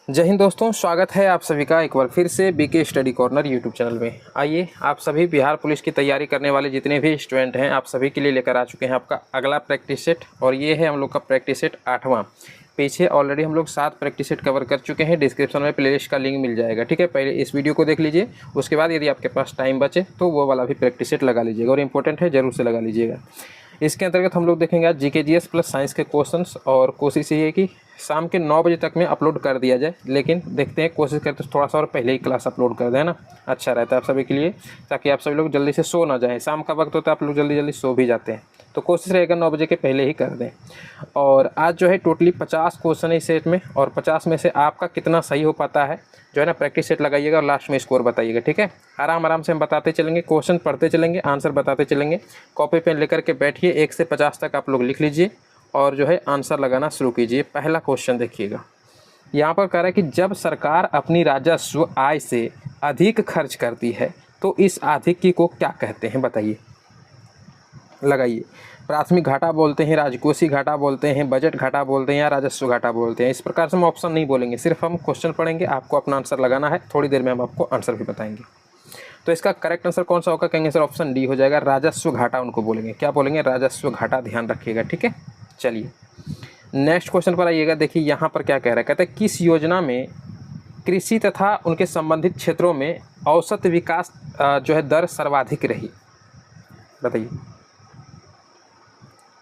जय हिंद दोस्तों, स्वागत है आप सभी का एक बार फिर से BK study corner YouTube channel में। आइए, आप सभी बिहार पुलिस की तैयारी करने वाले जितने भी स्टूडेंट हैं, आप सभी के लिए लेकर आ चुके हैं आपका अगला प्रैक्टिस सेट। और ये है हम लोग का प्रैक्टिस सेट 8वां। पीछे ऑलरेडी हम लोग 7 प्रैक्टिस सेट कवर कर चुके हैं। डिस्क्रिप्शन में प्लेलिस्ट का लिंक मिल जाएगा, ठीक है। पहले इस वीडियो को देख लीजिए, उसके बाद यदि आपके पास टाइम बचे तो वो वाला भी प्रैक्टिस सेट लगा लीजिएगा, और इंपॉर्टेंट है, जरूर से लगा लीजिएगा। इसके अंतर्गत हम लोग देखेंगे आज जीके जीएस प्लस साइंस के क्वेश्चंस, और कोशिश ये है कि शाम के 9 बजे तक में अपलोड कर दिया जाए। लेकिन देखते हैं, कोशिश करते थोड़ा सा और पहले ही क्लास अपलोड कर दें ना, अच्छा रहता है आप सभी के लिए, ताकि आप सभी लोग जल्दी से सो ना जाएं। शाम का वक्त होता है, आप लोग जल्दी जल्दी सो भी जाते हैं, तो कोशिश रहेगा 9 बजे के पहले ही कर दें। और आज जो है टोटली 50 क्वेश्चन है इस सेट में, और 50 में से आपका कितना सही हो पाता है जो है ना, प्रैक्टिस सेट लगाइएगा और लास्ट में स्कोर बताइएगा, ठीक है। आराम आराम से हम बताते चलेंगे, क्वेश्चन पढ़ते चलेंगे, आंसर बताते चलेंगे। कॉपी पेन लेकर के बैठिए, 1 से 50 तक आप लोग लिख लीजिए और जो है आंसर लगाना शुरू कीजिए। पहला क्वेश्चन देखिएगा, यहाँ पर कह रहा है कि जब सरकार अपनी राजस्व आय से अधिक खर्च करती है तो इस अधिक को क्या कहते हैं, बताइए, लगाइए। प्राथमिक घाटा बोलते हैं, राजकोषीय घाटा बोलते हैं, बजट घाटा बोलते हैं, या राजस्व घाटा बोलते हैं। इस प्रकार से हम ऑप्शन नहीं बोलेंगे, सिर्फ हम क्वेश्चन पढ़ेंगे, आपको अपना आंसर लगाना है। थोड़ी देर में हम आपको आंसर भी बताएंगे। तो इसका करेक्ट आंसर कौन सा होगा, कहेंगे सर ऑप्शन डी हो जाएगा, राजस्व घाटा उनको बोलेंगे। क्या बोलेंगे, राजस्व घाटा, ध्यान रखिएगा, ठीक है। चलिए नेक्स्ट क्वेश्चन पर आइएगा। देखिए यहाँ पर क्या कह रहा है, कहते हैं किस योजना में कृषि तथा उनके संबंधित क्षेत्रों में औसत विकास जो है दर सर्वाधिक रही, बताइए।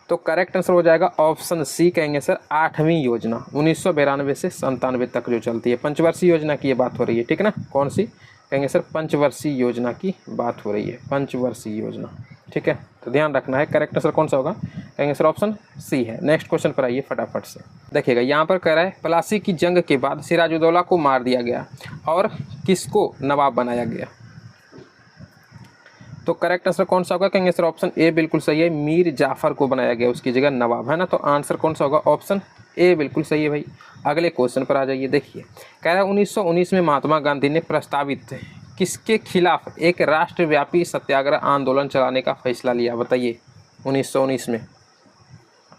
तो करेक्ट आंसर हो जाएगा ऑप्शन सी, कहेंगे सर 8वीं योजना, 1992 से 97 तक जो चलती है। पंचवर्षीय योजना की ये बात हो रही है, ठीक है ना। कौन सी, कहेंगे सर पंचवर्षीय योजना की बात हो रही है, पंचवर्षीय योजना, ठीक है। तो ध्यान रखना है, करेक्ट आंसर कौन सा होगा, कहेंगे सर ऑप्शन सी है। नेक्स्ट क्वेश्चन पर आइए फटाफट से। देखिएगा यहाँ पर कह रहा है प्लासी की जंग के बाद सिराजुद्दौला को मार दिया गया और किसको नवाब बनाया गया। तो करेक्ट आंसर कौन सा होगा, कहेंगे सर ऑप्शन ए बिल्कुल सही है, मीर जाफर को बनाया गया उसकी जगह नवाब, है ना। तो आंसर कौन सा होगा, ऑप्शन ए बिल्कुल सही है भाई। अगले क्वेश्चन पर आ जाइए। देखिए कह रहा है 1919 में महात्मा गांधी ने प्रस्तावित किसके खिलाफ एक राष्ट्रव्यापी सत्याग्रह आंदोलन चलाने का फैसला लिया, बताइए 1919 में।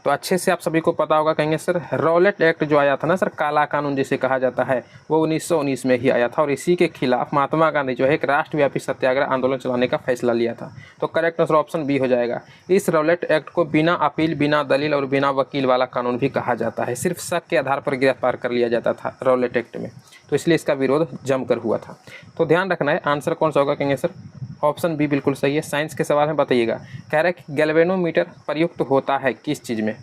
तो अच्छे से आप सभी को पता होगा, कहेंगे सर रॉलेट एक्ट जो आया था ना सर, काला कानून जिसे कहा जाता है, वो 1919 में ही आया था, और इसी के खिलाफ महात्मा गांधी जो है एक राष्ट्रव्यापी सत्याग्रह आंदोलन चलाने का फैसला लिया था। तो करेक्ट आंसर ऑप्शन बी हो जाएगा। इस रॉलेट एक्ट को बिना अपील, बिना दलील और बिना वकील वाला कानून भी कहा जाता है। सिर्फ शक के आधार पर गिरफ्तार कर लिया जाता था रॉलेट एक्ट में, तो इसलिए इसका विरोध जमकर हुआ था। तो ध्यान रखना है, आंसर कौन सा होगा, कहेंगे सर ऑप्शन बी बिल्कुल सही है। साइंस के सवाल में बताइएगा, कह रहा है कि गैल्वेनोमीटर प्रयुक्त होता है किस चीज़ में।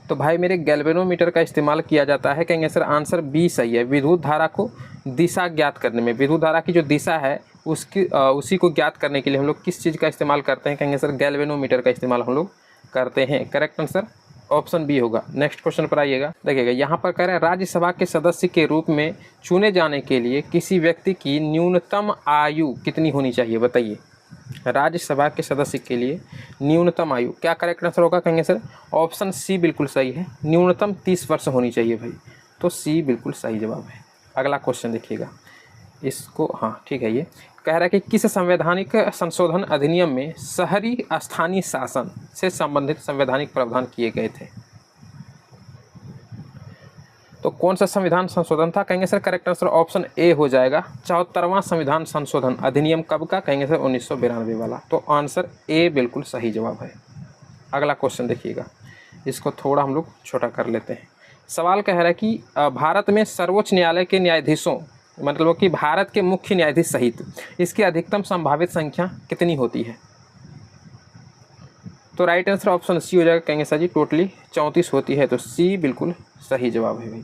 तो भाई मेरे गैल्वेनोमीटर का इस्तेमाल किया जाता है, कहेंगे सर आंसर बी सही है, विद्युत धारा को दिशा ज्ञात करने में। विद्युत धारा की जो दिशा है उसी को ज्ञात करने के लिए हम लोग किस चीज़ का इस्तेमाल करते हैं, कहेंगे सर गैल्वेनोमीटर का इस्तेमाल हम लोग करते हैं। करेक्ट आंसर ऑप्शन बी होगा। नेक्स्ट क्वेश्चन पर आइएगा। देखिएगा यहाँ पर कह रहे हैं राज्यसभा के सदस्य के रूप में चुने जाने के लिए किसी व्यक्ति की न्यूनतम आयु कितनी होनी चाहिए, बताइए। राज्यसभा के सदस्य के लिए न्यूनतम आयु, क्या करेक्ट आंसर होगा, कहेंगे सर ऑप्शन सी बिल्कुल सही है, न्यूनतम 30 वर्ष होनी चाहिए भाई। तो सी बिल्कुल सही जवाब है। अगला क्वेश्चन देखिएगा इसको, हाँ ठीक है। ये कह रहा है कि किस संवैधानिक संशोधन अधिनियम में शहरी स्थानीय शासन से संबंधित संवैधानिक प्रावधान किए गए थे। तो कौन सा संविधान संशोधन था, कहेंगे sir correct answer option A हो जाएगा, 74वां संविधान संशोधन अधिनियम कब का, कहेंगे सर 1992 वाला। तो आंसर ए बिल्कुल सही जवाब है। अगला क्वेश्चन देखिएगा, इसको थोड़ा हम लोग छोटा कर लेते हैं। सवाल कह रहा है कि भारत में सर्वोच्च न्यायालय के न्यायाधीशों, मतलब कि भारत के मुख्य न्यायाधीश सहित इसकी अधिकतम संभावित संख्या कितनी होती है। तो राइट आंसर ऑप्शन सी हो जाएगा, कहेंगे सर जी टोटली 34 होती है। तो सी बिल्कुल सही जवाब है भाई।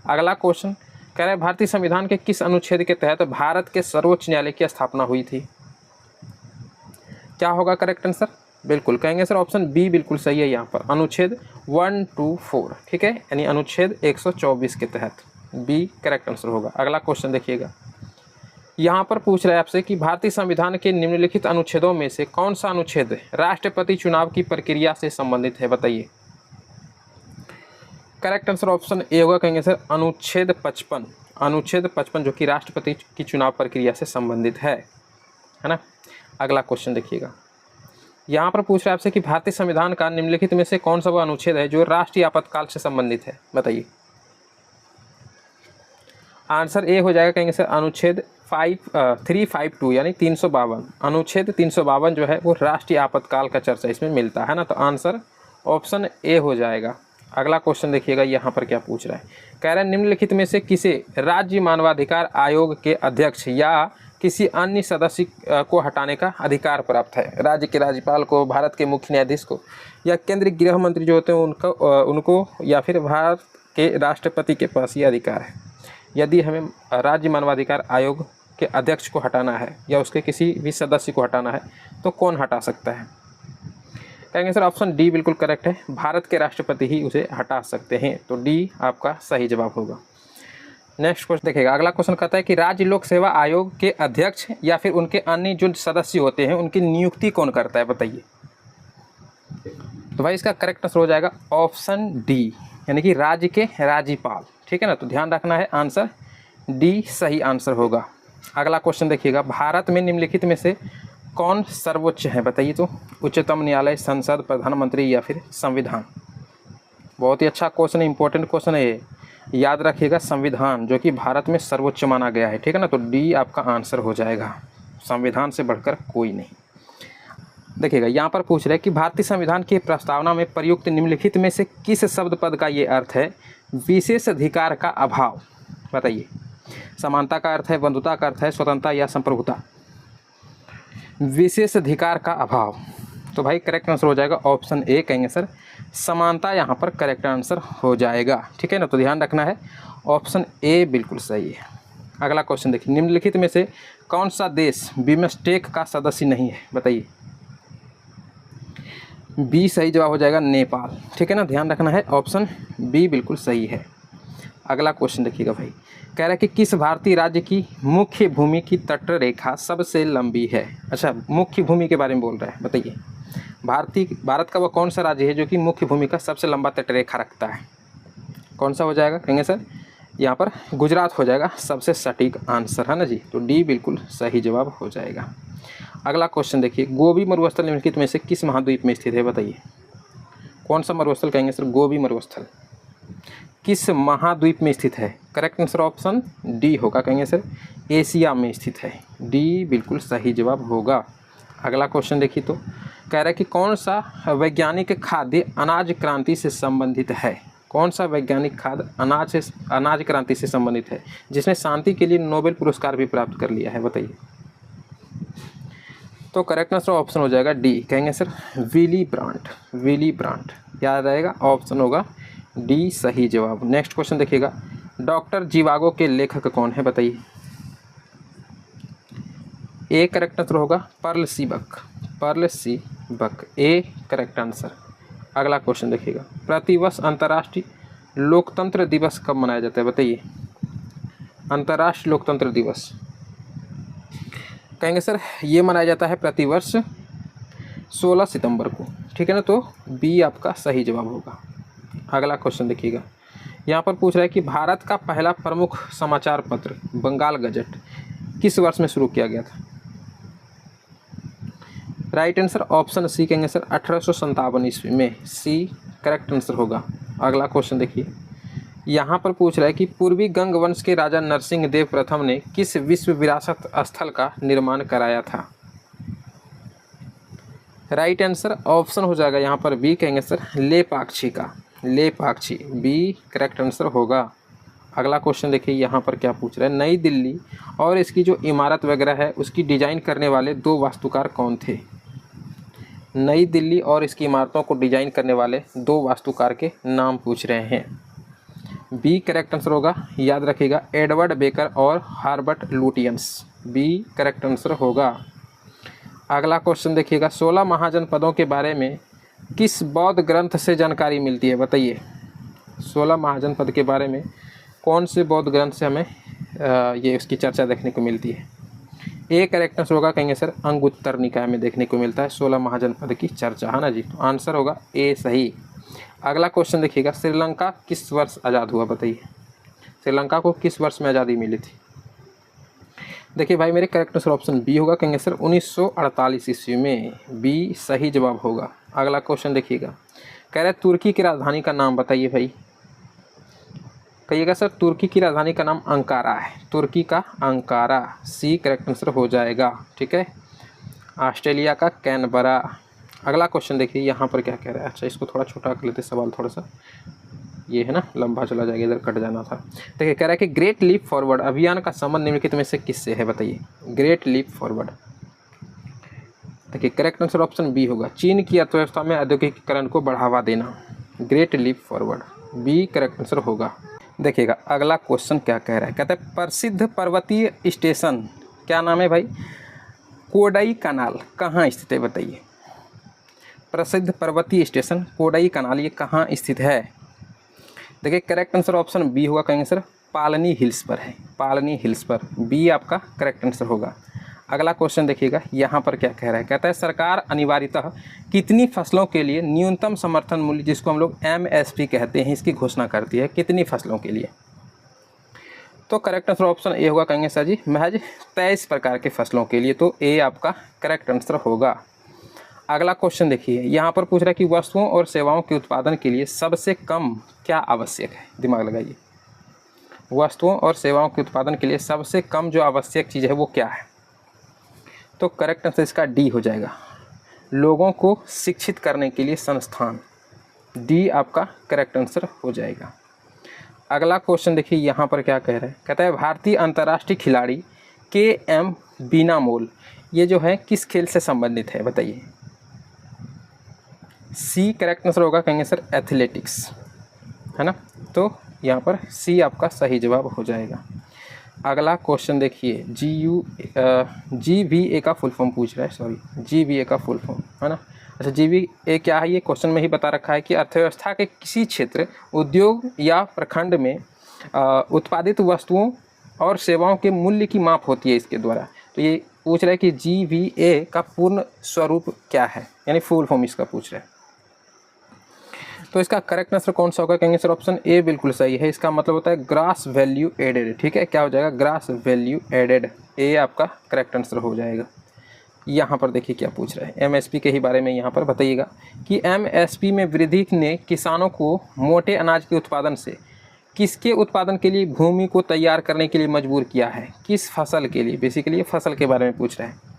अगला क्वेश्चन कह रहा है भारतीय संविधान के किस अनुच्छेद के तहत भारत के सर्वोच्च न्यायालय की स्थापना हुई थी। क्या होगा करेक्ट आंसर, बिल्कुल कहेंगे सर ऑप्शन बी बिल्कुल सही है। यहाँ पर अनुच्छेद 124, ठीक है, यानी अनुच्छेद 124 के तहत बी करेक्ट आंसर होगा। अगला क्वेश्चन देखिएगा, यहाँ पर पूछ रहा है आपसे कि भारतीय संविधान के निम्नलिखित अनुच्छेदों में से कौन सा अनुच्छेद राष्ट्रपति चुनाव की प्रक्रिया से संबंधित है, बताइए। करेक्ट आंसर ऑप्शन ए होगा, कहेंगे सर अनुच्छेद 55, अनुच्छेद 55 जो कि राष्ट्रपति की चुनाव प्रक्रिया से संबंधित है ना। अगला क्वेश्चन देखिएगा, यहाँ पर पूछ रहा है आपसे कि भारतीय संविधान का निम्नलिखित में से कौन सा वह अनुच्छेद है जो राष्ट्रीय आपातकाल से संबंधित है, बताइए। आंसर ए हो जाएगा, कहेंगे सर अनुच्छेद 352 यानी 352, अनुच्छेद 352 जो है वो राष्ट्रीय आपातकाल का चर्चा इसमें मिलता है ना। तो आंसर ऑप्शन ए हो जाएगा। अगला क्वेश्चन देखिएगा यहाँ पर क्या पूछ रहा है। कह रहा है निम्नलिखित में से किसे राज्य मानवाधिकार आयोग के अध्यक्ष या किसी अन्य सदस्य को हटाने का अधिकार प्राप्त है। राज्य के राज्यपाल को, भारत के मुख्य न्यायाधीश को, या केंद्रीय गृह मंत्री जो होते हैं उनको या फिर भारत के राष्ट्रपति के पास ये अधिकार है। यदि हमें राज्य मानवाधिकार आयोग के अध्यक्ष को हटाना है या उसके किसी भी सदस्य को हटाना है तो कौन हटा सकता है? कहेंगे सर ऑप्शन डी बिल्कुल करेक्ट है, भारत के राष्ट्रपति ही उसे हटा सकते हैं। तो डी आपका सही जवाब होगा। नेक्स्ट क्वेश्चन देखिएगा। अगला क्वेश्चन कहता है कि राज्य लोक सेवा आयोग के अध्यक्ष या फिर उनके अन्य जो सदस्य होते हैं उनकी नियुक्ति कौन करता है, बताइए। तो भाई इसका करेक्ट आंसर हो जाएगा ऑप्शन डी, यानी कि राज्य के राज्यपाल। ठीक है ना, तो ध्यान रखना है, आंसर डी सही आंसर होगा। अगला क्वेश्चन देखिएगा। भारत में निम्नलिखित में से कौन सर्वोच्च है, बताइए। तो उच्चतम न्यायालय, संसद, प्रधानमंत्री या फिर संविधान। बहुत ही अच्छा क्वेश्चन है, इंपॉर्टेंट क्वेश्चन है ये, याद रखिएगा। संविधान जो कि भारत में सर्वोच्च माना गया है। ठीक है ना, तो डी आपका आंसर हो जाएगा, संविधान से बढ़कर कोई नहीं। देखिएगा यहाँ पर पूछ रहे हैं कि भारतीय संविधान की प्रस्तावना में प्रयुक्त निम्नलिखित में से किस शब्द पद का ये अर्थ है विशेष अधिकार का अभाव, बताइए। समानता का अर्थ है, बंधुता का अर्थ है, स्वतंत्रता या संप्रभुता। विशेष अधिकार का अभाव, तो भाई करेक्ट आंसर हो जाएगा ऑप्शन ए, कहेंगे सर समानता यहाँ पर करेक्ट आंसर हो जाएगा। ठीक है ना, तो ध्यान रखना है, ऑप्शन ए बिल्कुल सही है। अगला क्वेश्चन देखिए। निम्नलिखित में से कौन सा देश बिमस्टेक का सदस्य नहीं है, बताइए। बी सही जवाब हो जाएगा, नेपाल। ठीक है ना, ध्यान रखना है, ऑप्शन बी बिल्कुल सही है। अगला क्वेश्चन देखिएगा भाई। कह रहा है कि किस भारतीय राज्य की मुख्य भूमि की तट रेखा सबसे लंबी है। अच्छा, मुख्य भूमि के बारे में बोल रहा है, बताइए। भारत का वह कौन सा राज्य है जो कि मुख्य भूमि का सबसे लंबा तट रेखा रखता है? कौन सा हो जाएगा, कहेंगे सर यहाँ पर गुजरात हो जाएगा सबसे सटीक आंसर, है ना जी। तो डी बिल्कुल सही जवाब हो जाएगा। अगला क्वेश्चन देखिए। गोबी मरुस्थल निम्नलिखित में से किस महाद्वीप में स्थित है, बताइए। कौन सा मरुस्थल, कहेंगे सर गोबी मरुस्थल किस महाद्वीप में स्थित है? करेक्ट आंसर ऑप्शन डी होगा, कहेंगे सर एशिया में स्थित है। डी बिल्कुल सही जवाब होगा। अगला क्वेश्चन देखिए। तो कह रहा है कि कौन सा वैज्ञानिक खाद्य अनाज क्रांति से संबंधित है? कौन सा वैज्ञानिक खाद्य अनाज क्रांति से संबंधित है जिसने शांति के लिए नोबेल पुरस्कार भी प्राप्त कर लिया है, बताइए। तो करेक्ट आंसर ऑप्शन हो जाएगा डी, कहेंगे sir Willie brunt. Willie brunt याद आएगा, ऑप्शन होगा डी सही जवाब। नेक्स्ट क्वेश्चन देखिएगा। डॉक्टर जीवागो के लेखक कौन है, बताइए। ए करेक्ट आंसर होगा Perl C buck. Perl C buck A correct answer. अगला क्वेश्चन देखिएगा। प्रतिवर्ष अंतर्राष्ट्रीय लोकतंत्र दिवस कब मनाया जाता है, बताइए। अंतर्राष्ट्रीय लोकतंत्र दिवस, कहेंगे सर ये मनाया जाता है प्रतिवर्ष 16 सितंबर को। ठीक है ना, तो बी आपका सही जवाब होगा। अगला क्वेश्चन देखिएगा। यहाँ पर पूछ रहा है कि भारत का पहला प्रमुख समाचार पत्र बंगाल गजट किस वर्ष में शुरू किया गया था? राइट आंसर ऑप्शन सी, कहेंगे सर 1857 ईस्वी में। सी करेक्ट आंसर होगा। अगला क्वेश्चन देखिए। यहाँ पर पूछ रहा है कि पूर्वी गंग वंश के राजा नरसिंह देव प्रथम ने किस विश्व विरासत स्थल का निर्माण कराया था? राइट आंसर ऑप्शन हो जाएगा यहाँ पर बी, कहेंगे सर लेपाक्षी का। लेपाक्षी बी करेक्ट आंसर होगा। अगला क्वेश्चन देखिए। यहाँ पर क्या पूछ रहा है। नई दिल्ली और इसकी जो इमारत वगैरह है उसकी डिजाइन करने वाले दो वास्तुकार कौन थे? नई दिल्ली और इसकी इमारतों को डिजाइन करने वाले दो वास्तुकार के नाम पूछ रहे हैं। बी करेक्ट आंसर होगा, याद रखिएगा एडवर्ड बेकर और Herbert Lutyens. B correct answer होगा। अगला क्वेश्चन देखिएगा। 16 महाजनपदों के बारे में किस बौद्ध ग्रंथ से जानकारी मिलती है, बताइए। 16 महाजनपद के बारे में कौन से बौद्ध ग्रंथ से हमें ये उसकी चर्चा देखने को मिलती है? ए करेक्ट आंसर होगा, कहेंगे सर अंगुत्तर निकाय में देखने को मिलता है 16 महाजनपद की चर्चा, है ना जी। तो आंसर होगा ए सही। अगला क्वेश्चन देखिएगा। श्रीलंका किस वर्ष आज़ाद हुआ, बताइए। श्रीलंका को किस वर्ष में आज़ादी मिली थी? देखिए भाई मेरे करेक्ट आंसर ऑप्शन बी होगा, कहेंगे सर 1948 ईस्वी में। बी सही जवाब होगा। अगला क्वेश्चन देखिएगा। कह रहे तुर्की की राजधानी का नाम बताइए भाई। कहिएगा सर तुर्की की राजधानी का नाम अंकारा है, तुर्की का अंकारा, सी करेक्ट आंसर हो जाएगा। ठीक है, ऑस्ट्रेलिया का कैनबरा। अगला क्वेश्चन देखिए यहाँ पर क्या कह रहा है। अच्छा इसको थोड़ा छोटा कर लेते सवाल, थोड़ा सा ये है ना लंबा चला जाएगा, इधर कट जाना था। देखिए कह रहा है कि ग्रेट लीप फॉरवर्ड अभियान का संबंध निम्नलिखित में से किससे है, बताइए। ग्रेट लीप फॉरवर्ड, देखिए करेक्ट आंसर ऑप्शन बी होगा, चीन की अर्थव्यवस्था में औद्योगिकीकरण को बढ़ावा देना। Great leap forward, B correct answer होगा। देखिएगा अगला क्वेश्चन क्या कह रहा है, कहता है प्रसिद्ध पर्वतीय स्टेशन, क्या नाम है भाई, कोडाई कनाल कहाँ स्थित है, बताइए। प्रसिद्ध पर्वतीय स्टेशन कोडाई कनाल ये कहाँ स्थित है। देखिए करेक्ट आंसर ऑप्शन बी होगा, कहेंगे सर पालनी हिल्स पर है, पालनी हिल्स पर, बी आपका करेक्ट आंसर होगा। अगला क्वेश्चन देखिएगा यहाँ पर क्या कह रहा है, कहता है सरकार अनिवार्यतः कितनी फसलों के लिए न्यूनतम समर्थन मूल्य, जिसको हम लोग एमएसपी कहते हैं, इसकी घोषणा करती है, कितनी फसलों के लिए। तो करेक्ट आंसर ऑप्शन ए होगा, कहेंगे सर जी महज 23 प्रकार के फसलों के लिए, तो ए आपका करेक्ट आंसर होगा। अगला क्वेश्चन देखिए यहाँ पर पूछ रहा है कि वस्तुओं और सेवाओं के उत्पादन के लिए सबसे कम क्या आवश्यक है, दिमाग लगाइए। वस्तुओं और सेवाओं के उत्पादन के लिए सबसे कम जो आवश्यक चीज़ है वो क्या है, तो करेक्ट आंसर इसका डी हो जाएगा, लोगों को शिक्षित करने के लिए संस्थान, डी आपका करेक्ट आंसर हो जाएगा। अगला क्वेश्चन देखिए यहाँ पर क्या कह रहा है, कहता है भारतीय अंतर्राष्ट्रीय खिलाड़ी के.एम. बीनामोल ये जो है किस खेल से संबंधित है, बताइए। सी करेक्ट आंसर होगा, कहेंगे सर एथलेटिक्स, है ना, तो यहाँ पर सी आपका सही जवाब हो जाएगा। अगला क्वेश्चन देखिए GVA का फुल फॉर्म पूछ रहा है, सॉरी GVA का फुल फॉर्म, है ना। अच्छा GVA क्या है, ये क्वेश्चन में ही बता रखा है कि अर्थव्यवस्था के किसी क्षेत्र, उद्योग या प्रखंड में उत्पादित वस्तुओं और सेवाओं के मूल्य की माप होती है इसके द्वारा। तो ये पूछ रहा है कि GVA का पूर्ण स्वरूप क्या है, यानी फुल फॉर्म इसका पूछ रहा है। तो इसका करेक्ट आंसर कौन सा होगा, कहेंगे सर ऑप्शन ए बिल्कुल सही है, इसका मतलब होता है ग्रास वैल्यू एडेड। ठीक है, क्या हो जाएगा, ग्रास वैल्यू एडेड, ए आपका करेक्ट आंसर हो जाएगा। यहाँ पर देखिए क्या पूछ रहा है, एमएसपी के ही बारे में यहाँ पर बताइएगा कि एमएसपी में वृद्धि ने किसानों को मोटे अनाज के उत्पादन से किसके उत्पादन के लिए भूमि को तैयार करने के लिए मजबूर किया है, किस फसल के लिए, बेसिकली ये फसल के बारे में पूछ रहा है।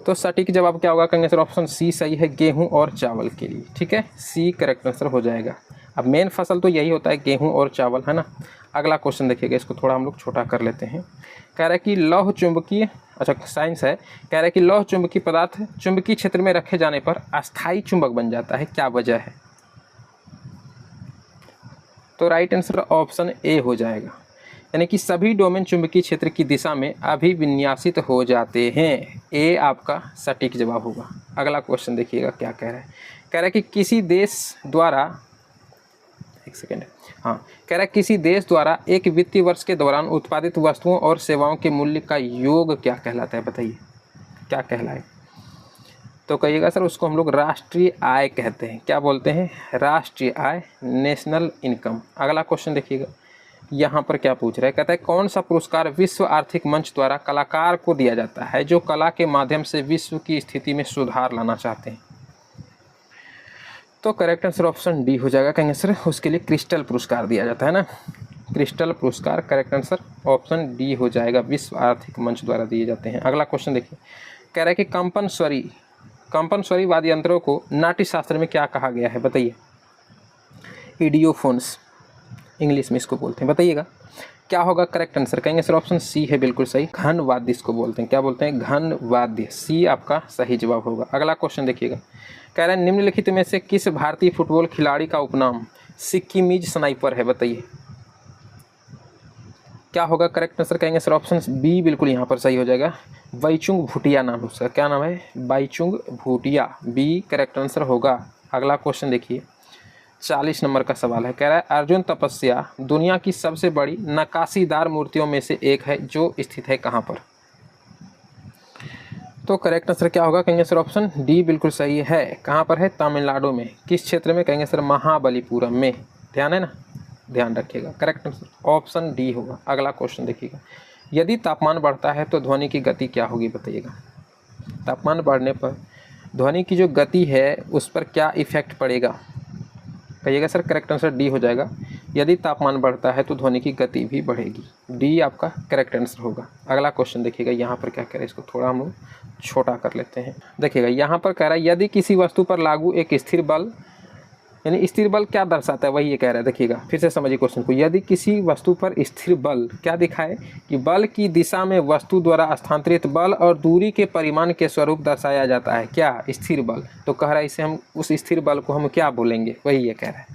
तो सटीक जवाब क्या होगा, कहेंगे सर ऑप्शन सी सही है, गेहूं और चावल के लिए। ठीक है, सी करेक्ट आंसर हो जाएगा। अब मेन फसल तो यही होता है गेहूं और चावल, है ना। अगला क्वेश्चन देखिएगा, इसको थोड़ा हम लोग छोटा कर लेते हैं। कह रहा है कि लौह चुंबकीय, अच्छा साइंस है, कह रहा है कि लौह चुंबकीय पदार्थ चुंबकीय क्षेत्र में रखे जाने पर अस्थायी चुंबक बन जाता है, क्या वजह है। तो राइट आंसर ऑप्शन ए हो जाएगा, यानी कि सभी डोमेन चुंबकीय क्षेत्र की दिशा में अभिविन्यासित हो जाते हैं, ए आपका सटीक जवाब होगा। अगला क्वेश्चन देखिएगा क्या कह रहा है, कह रहा है कि किसी देश द्वारा, एक सेकेंड, हाँ, कह रहा है किसी देश द्वारा एक वित्तीय वर्ष के दौरान उत्पादित वस्तुओं और सेवाओं के मूल्य का योग क्या कहलाता है, बताइए क्या कहलाए। तो कहिएगा सर उसको हम लोग राष्ट्रीय आय कहते हैं, क्या बोलते हैं, राष्ट्रीय आय, नेशनल इनकम। अगला क्वेश्चन देखिएगा यहाँ पर क्या पूछ रहा है, कहता है कौन सा पुरस्कार विश्व आर्थिक मंच द्वारा कलाकार को दिया जाता है जो कला के माध्यम से विश्व की स्थिति में सुधार लाना चाहते हैं। तो करेक्ट आंसर ऑप्शन डी हो जाएगा, कहेंगे सर उसके लिए क्रिस्टल पुरस्कार दिया जाता है ना, क्रिस्टल पुरस्कार करेक्ट आंसर ऑप्शन डी हो जाएगा, विश्व आर्थिक मंच द्वारा दिए जाते हैं। अगला क्वेश्चन देखिए, कह रहा है कि कंपन स्वरी वाद्य यंत्रों को नाट्य शास्त्र में क्या कहा गया है, बताइए। इडियोफोन्स इंग्लिश में इसको बोलते हैं, बताइएगा क्या होगा करेक्ट आंसर, कहेंगे सर ऑप्शन सी है बिल्कुल सही, घन वाद्य इसको बोलते हैं, क्या बोलते हैं, घन वाद्य, सी आपका सही जवाब होगा। अगला क्वेश्चन देखिएगा, कह रहा है निम्नलिखित में से किस भारतीय फुटबॉल खिलाड़ी का उपनाम सिक्किमीज स्नाइपर है, बताइए क्या होगा करेक्ट आंसर, कहेंगे सर ऑप्शन बी बिल्कुल यहाँ पर सही हो जाएगा, बाईचुंग भूटिया नाम है उसका, क्या नाम है, Baichung Bhutia, B correct answer होगा। अगला क्वेश्चन देखिए 40 नंबर का सवाल है, कह रहा है अर्जुन तपस्या दुनिया की सबसे बड़ी नक्काशीदार मूर्तियों में से एक है जो स्थित है कहाँ पर। तो करेक्ट आंसर क्या होगा, कहेंगे सर ऑप्शन डी बिल्कुल सही है, कहाँ पर है, तमिलनाडु में, किस क्षेत्र में, कहेंगे सर महाबलीपुरम में, ध्यान है ना, ध्यान रखिएगा, करेक्ट आंसर ऑप्शन डी होगा। अगला क्वेश्चन देखिएगा, यदि तापमान बढ़ता है तो ध्वनि की गति क्या होगी, बताइएगा। तापमान बढ़ने पर ध्वनि की जो गति है उस पर क्या इफेक्ट पड़ेगा, कहिएगा सर करेक्ट आंसर डी हो जाएगा। यदि तापमान बढ़ता है तो ध्वनि की गति भी बढ़ेगी। डी आपका करेक्ट आंसर होगा। अगला क्वेश्चन देखिएगा यहाँ पर क्या कह रहे हैं, इसको थोड़ा हम लोग छोटा कर लेते हैं। देखिएगा यहाँ पर कह रहा है यदि किसी वस्तु पर लागू एक स्थिर बल, यानी स्थिर बल क्या दर्शाता है वही ये कह रहा है। देखिएगा फिर से समझिए क्वेश्चन को। यदि किसी वस्तु पर स्थिर बल क्या दिखाए कि बल की दिशा में वस्तु द्वारा स्थानांतरित बल और दूरी के परिमाण के स्वरूप दर्शाया जाता है, क्या स्थिर बल। तो कह रहा है इसे हम उस स्थिर बल को हम क्या बोलेंगे, वही ये कह रहा है।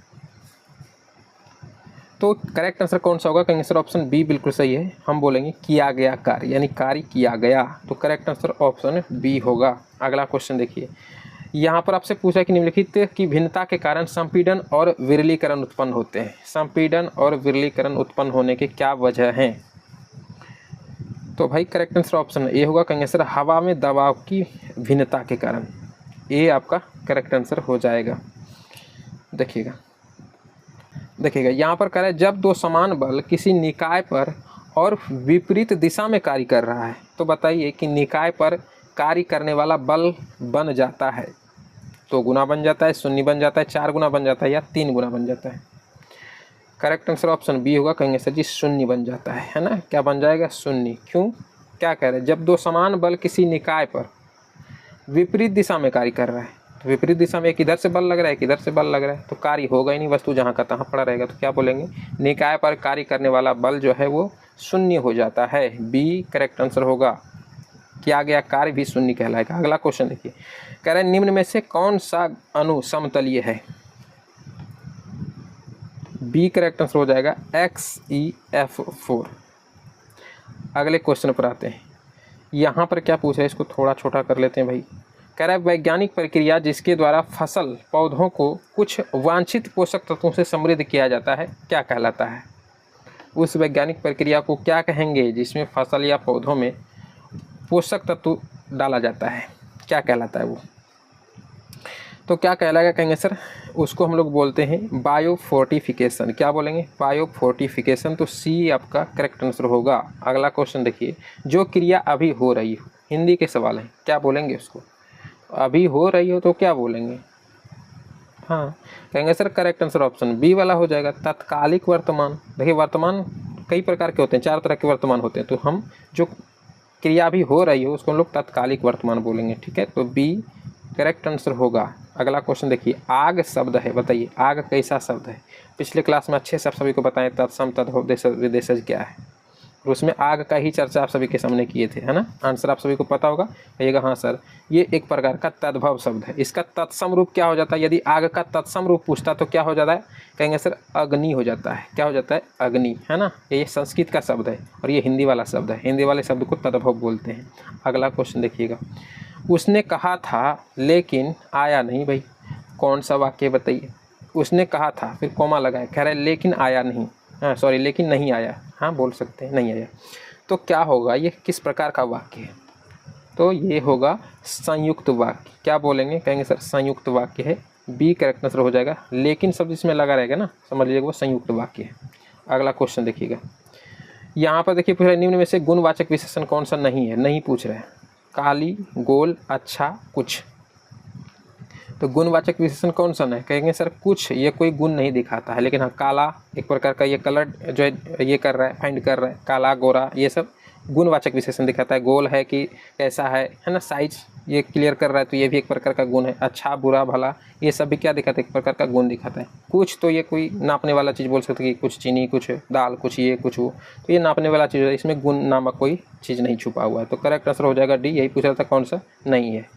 तो करेक्ट आंसर कौन सा होगा, कहेंगे सर ऑप्शन बी बिल्कुल सही है। हम बोलेंगे किया गया कार्य, यानी कार्य किया गया। तो करेक्ट आंसर ऑप्शन बी होगा। अगला क्वेश्चन देखिए, यहाँ पर आपसे पूछा कि निम्नलिखित की भिन्नता के कारण संपीड़न और विरलीकरण उत्पन्न होते हैं। संपीड़न और विरलीकरण उत्पन्न होने के क्या वजह हैं। तो भाई करेक्ट आंसर ऑप्शन ए होगा। कहेंगे सर हवा में दबाव की भिन्नता के कारण। ए आपका करेक्ट आंसर हो जाएगा। देखिएगा यहाँ पर कह रहा है जब दो समान बल किसी निकाय पर और विपरीत दिशा में कार्य कर रहा है, तो बताइए कि निकाय पर कार्य करने वाला बल बन जाता है, तो गुना बन जाता है, शून्य बन जाता है, 4 गुना बन जाता है या 3 गुना बन जाता है। करेक्ट आंसर ऑप्शन बी होगा। कहेंगे सर जी शून्य बन जाता है ना। क्या बन जाएगा, शून्य। क्यों, क्या कह रहे हैं, जब दो समान बल किसी निकाय पर विपरीत दिशा में कार्य कर रहा है, तो विपरीत दिशा में एक इधर से बल लग रहा है, एक इधर से बल लग रहा है, तो कार्य होगा ही नहीं, वस्तु जहाँ का तहाँ पड़ा रहेगा। तो क्या बोलेंगे, निकाय पर कार्य करने वाला बल जो है वो शून्य हो जाता है। बी करेक्ट आंसर होगा। किया गया कार्य भी शून्य कहलाएगा। अगला क्वेश्चन देखिए, कह रहे हैं निम्न में से कौन सा अणु समतलीय है। बी करेक्ट आंसर हो जाएगा XeF4। अगले क्वेश्चन पर आते हैं। यहाँ पर क्या पूछ रहा है, इसको थोड़ा छोटा कर लेते हैं भाई। कह रहा है वैज्ञानिक प्रक्रिया जिसके द्वारा फसल पौधों को कुछ वांछित पोषक तत्वों से समृद्ध किया जाता है, क्या कहलाता है। उस वैज्ञानिक प्रक्रिया को क्या कहेंगे जिसमें फसल या पौधों में पोषक तत्व डाला जाता है, क्या कहलाता है वो। तो क्या कहलाएगा, कहेंगे सर उसको हम लोग बोलते हैं बायोफोर्टिफिकेशन। क्या बोलेंगे, बायोफोर्टिफिकेशन। तो सी आपका करेक्ट आंसर होगा। अगला क्वेश्चन देखिए, जो क्रिया अभी हो रही हो, हिंदी के सवाल है, क्या बोलेंगे उसको। अभी हो रही हो तो क्या बोलेंगे, हाँ कहेंगे sir correct answer option B वाला हो जाएगा, तत्कालिक वर्तमान। देखिए वर्तमान कई प्रकार के होते हैं, 4 तरह के वर्तमान होते हैं, तो हम जो क्रिया अभी हो रही हो उसको हम लोग तत्कालिक वर्तमान बोलेंगे, ठीक है। तो बी करेक्ट आंसर होगा। अगला क्वेश्चन देखिए, आग शब्द है, बताइए आग कैसा शब्द है। पिछले क्लास में अच्छे से आप सभी को बताएं तत्सम तद्भव विदेशज क्या है, और उसमें आग का ही चर्चा आप सभी के सामने किए थे, है ना। आंसर आप सभी को पता होगा, कहिएगा हाँ सर ये एक प्रकार का तद्भव शब्द है। इसका तत्सम रूप क्या हो जाता है, यदि आग का तत्सम रूप पूछता तो क्या हो जाता है, कहेंगे सर अग्नि हो जाता है। क्या हो जाता है, अग्नि, है ना। ये संस्कृत का शब्द है और ये हिंदी वाला शब्द है, हिंदी वाले शब्द को तद्भव बोलते हैं। अगला क्वेश्चन देखिएगा, उसने कहा था लेकिन आया नहीं। भाई कौन सा वाक्य बताइए, उसने कहा था फिर कोमा लगाए, कह रहे लेकिन आया नहीं, हाँ सॉरी लेकिन नहीं आया, हाँ बोल सकते हैं नहीं आया। तो क्या होगा, ये किस प्रकार का वाक्य है, तो ये होगा संयुक्त वाक्य। क्या बोलेंगे, कहेंगे सर संयुक्त वाक्य है। बी करेक्ट आंसर हो जाएगा। लेकिन शब्द इसमें लगा रहेगा ना, समझ लीजिएगा वो संयुक्त वाक्य है। अगला क्वेश्चन देखिएगा, यहाँ पर देखिए पूछ रहे निम्न में से गुणवाचक विशेषण कौन सा नहीं है, नहीं पूछ रहे हैं। काली, गोल, अच्छा, कुछ। तो गुणवाचक विशेषण कौन सा है, कहेंगे सर कुछ, ये कोई गुण नहीं दिखाता है। लेकिन हाँ काला एक प्रकार का ये कलर जो है ये कर रहा है, फाइंड कर रहा है, काला गोरा ये सब गुणवाचक विशेषण दिखाता है। गोल है कि कैसा है ना, साइज ये क्लियर कर रहा है, तो ये भी एक प्रकार का गुण है। अच्छा, बुरा, भला ये सब भी क्या दिखाता है, एक प्रकार का गुण दिखाता है। कुछ तो ये कोई नापने वाला चीज़ बोल सकते हैं कि कुछ चीनी, कुछ दाल, कुछ ये, कुछ वो, तो ये नापने वाला चीज़ है, इसमें गुण नामक कोई चीज़ नहीं छुपा हुआ है। तो करेक्ट आंसर हो जाएगा डी। यही पूछ रहा था कौन सा नहीं है।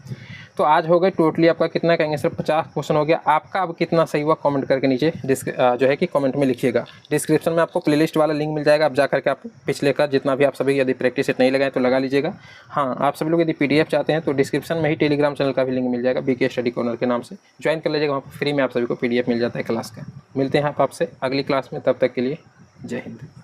तो आज हो गए टोटली आपका कितना, कहेंगे सर 50 क्वेश्चन हो गया। आपका अब कितना सही हुआ कमेंट करके नीचे जो है कि कमेंट में लिखिएगा। डिस्क्रिप्शन में आपको प्लेलिस्ट वाला लिंक मिल जाएगा, आप जा करके आप पिछले का जितना भी आप सभी यदि प्रैक्टिस सेट नहीं लगाए तो लगा लीजिएगा। हाँ आप सभी लोग यदि PDF चाहते हैं तो डिस्क्रिप्शन में ही टेलीग्राम चैनल का भी लिंक मिल जाएगा, BK स्टडी कॉर्नर के नाम से ज्वाइन कर लीजिएगा। वहाँ फ्री में आप सभी को PDF मिल जाता है क्लास का। मिलते हैं आप आपसे अगली क्लास में, तब तक के लिए जय हिंद।